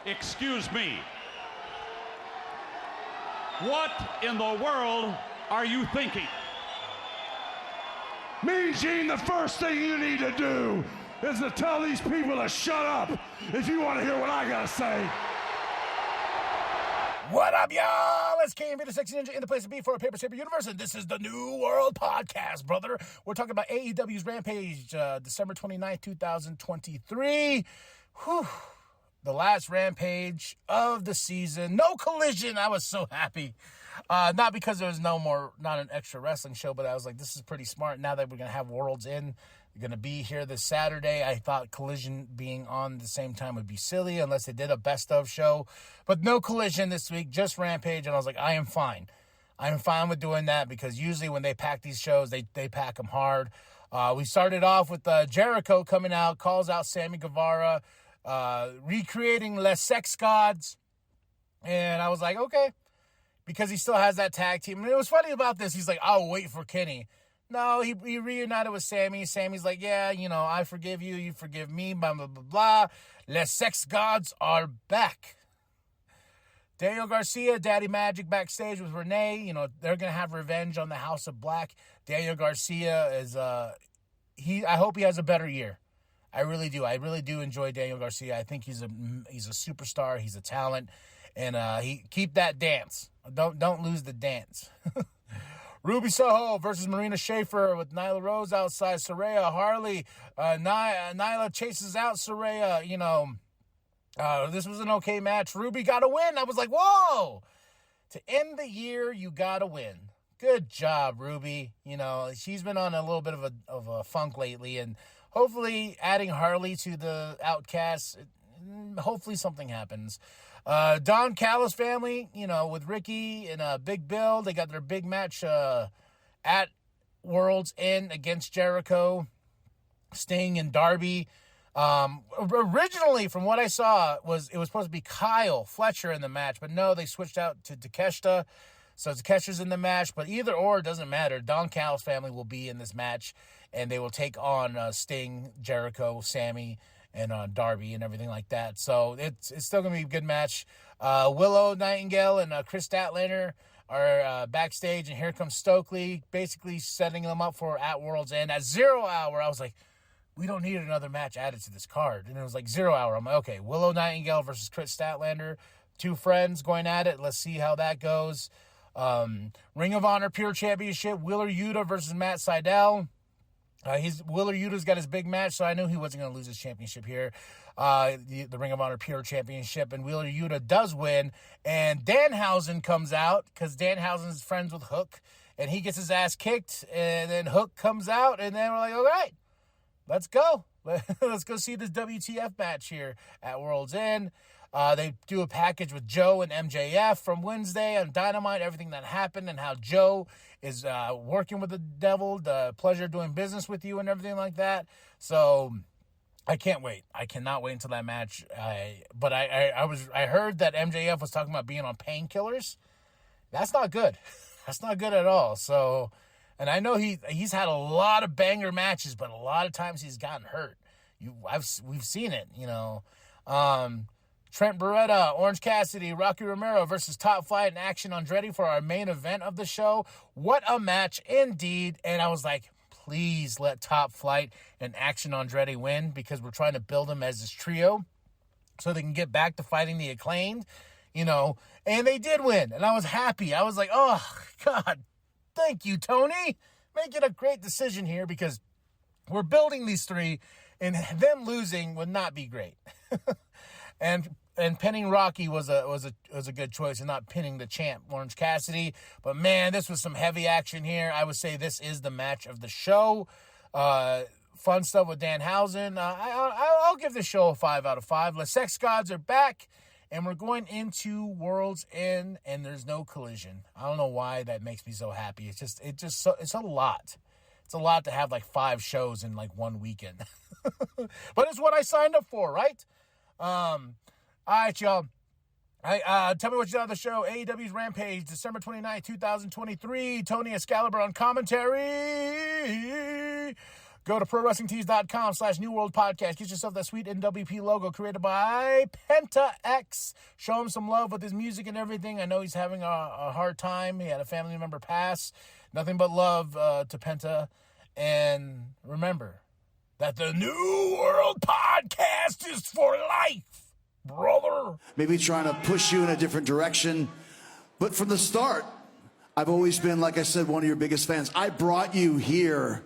Excuse me. What in the world are you thinking? Mean Gene, the first thing you need to do is to tell these people to shut up if you want to hear what I gotta say. What up, y'all? It's KMV the Sexy Ninja in the place to be for a Paper Saber universe, and this is the New World Podcast, brother. We're talking about AEW's Rampage, December 29th, 2023. Whew. The last Rampage of the season. No collision. I was so happy. Not because there was not an extra wrestling show, but I was like, this is pretty smart. Now that we're going to have Worlds in, we're going to be here this Saturday. I thought collision being on the same time would be silly unless they did a best of show. But no collision this week, just Rampage. And I was like, I am fine. I'm fine with doing that because usually when they pack these shows, they pack them hard. We started off with Jericho coming out, calls out Sammy Guevara, recreating Les Sex Gods. And I was like, okay, because he still has that tag team. And it was funny about this. He's like, I'll wait for Kenny. No, he reunited with Sammy. Sammy's like, yeah, I forgive you. You forgive me, blah, blah, blah, blah. Les Sex Gods are back. Daniel Garcia, Daddy Magic backstage with Renee. They're going to have revenge on the House of Black. Daniel Garcia is, I hope he has a better year. I really do. I really do enjoy Daniel Garcia. I think he's a superstar. He's a talent. And he keep that dance. Don't lose the dance. Ruby Soho versus Marina Shafir with Nyla Rose outside. Saraya Harley. Nyla chases out Saraya. This was an okay match. Ruby got a win. I was like, whoa. To end the year, you got to win. Good job, Ruby. She's been on a little bit of a funk lately. And hopefully adding Harley to the Outcasts, hopefully something happens. Don Callis family, with Ricky and Big Bill, they got their big match at World's End against Jericho, Sting, and Darby. Originally, from what I saw, it was supposed to be Kyle Fletcher in the match, but no, they switched out to Takeshita. So Takeshita's in the match, but either or, it doesn't matter. Don Callis family will be in this match, and they will take on Sting, Jericho, Sammy, and Darby and everything like that. So it's still going to be a good match. Willow Nightingale and Chris Statlander are backstage, and here comes Stokely, basically setting them up for at World's End. At 0 hour, I was like, we don't need another match added to this card. And it was like 0 hour. I'm like, okay, Willow Nightingale versus Chris Statlander. Two friends going at it. Let's see how that goes. Ring of Honor Pure Championship, Wheeler Yuta versus Matt Sydal. Wheeler Yuta's got his big match, so I knew he wasn't going to lose his championship here. The Ring of Honor Pure Championship, and Wheeler Yuta does win. And Danhausen comes out because Danhausen's friends with Hook, and he gets his ass kicked. And then Hook comes out, and then we're like, all right, let's go. Let's go see this WTF match here at World's End. They do a package with Joe and MJF from Wednesday on Dynamite, everything that happened and how Joe is working with the devil, the pleasure of doing business with you and everything like that. So I can't wait. I cannot wait until that match. But I heard that MJF was talking about being on painkillers. That's not good. That's not good at all. So, and I know he's had a lot of banger matches, but a lot of times he's gotten hurt. We've seen it, Trent Beretta, Orange Cassidy, Rocky Romero versus Top Flight and Action Andretti for our main event of the show. What a match indeed. And I was like, please let Top Flight and Action Andretti win because we're trying to build them as this trio so they can get back to fighting the Acclaimed, and they did win. And I was happy. I was like, oh, God, thank you, Tony. Making a great decision here because we're building these three and them losing would not be great. And pinning Rocky was a good choice and not pinning the champ, Orange Cassidy. But, man, this was some heavy action here. I would say this is the match of the show. Fun stuff with Danhausen. I'll give this show a 5 out of 5. The Sex Gods are back, and we're going into World's End, and there's no collision. I don't know why that makes me so happy. It's a lot. It's a lot to have like 5 shows in like one weekend. But it's what I signed up for, right? All right, y'all. Tell me what you thought of the show. AEW's Rampage, December 29th, 2023. Tony Excalibur on commentary. Go to ProWrestlingTees.com/New World Podcast. Get yourself that sweet nWp logo created by Penta X. Show him some love with his music and everything. I know he's having a hard time. He had a family member pass. Nothing but love to Penta. And remember that the New World Podcast is for life, brother. Maybe trying to push you in a different direction. But from the start, I've always been, like I said, one of your biggest fans. I brought you here